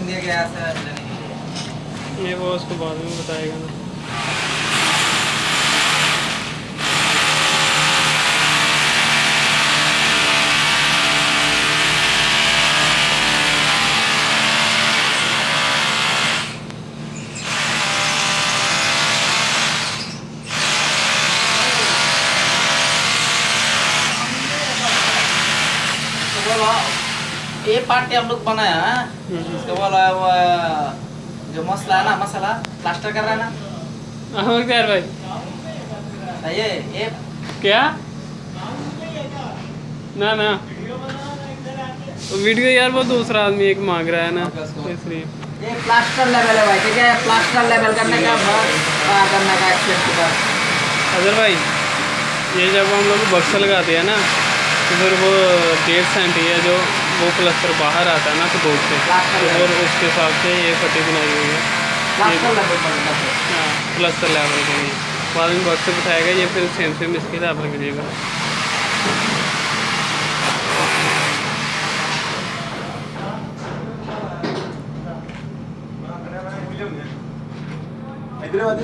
Warning दे गया ऐसा लेने के लिए। ये वो उसको बाद में बताएगा ना। ये पार्टी हम लोग बनाया है। इसके बोला वो जो मसला है ना, मसाला प्लास्टर कर रहा है ना। हाँ यार भाई ये क्या ना ना वीडियो यार वो दूसरा आदमी एक मांग रहा है ना, इसलिए ये प्लास्टर लेवल है भाई, ठीक है। प्लास्टर लेवल करने का करने का एक्सपेंस। अजर भाई ये जब हम लोग बक्सा लगाते हैं ना तो फिर वो 1.5 सेंटी है जो वो प्लस्तर बाहर आता है ना तो बोर्ड से, तो और उसके हिसाब से ये पट्टी बनाई हुई है। हाँ प्लस्तर लेवल के लिए बाद में बक्स बिठाएगा, ये फिर सेम इसके लेवल गिरेगा। हैदराबाद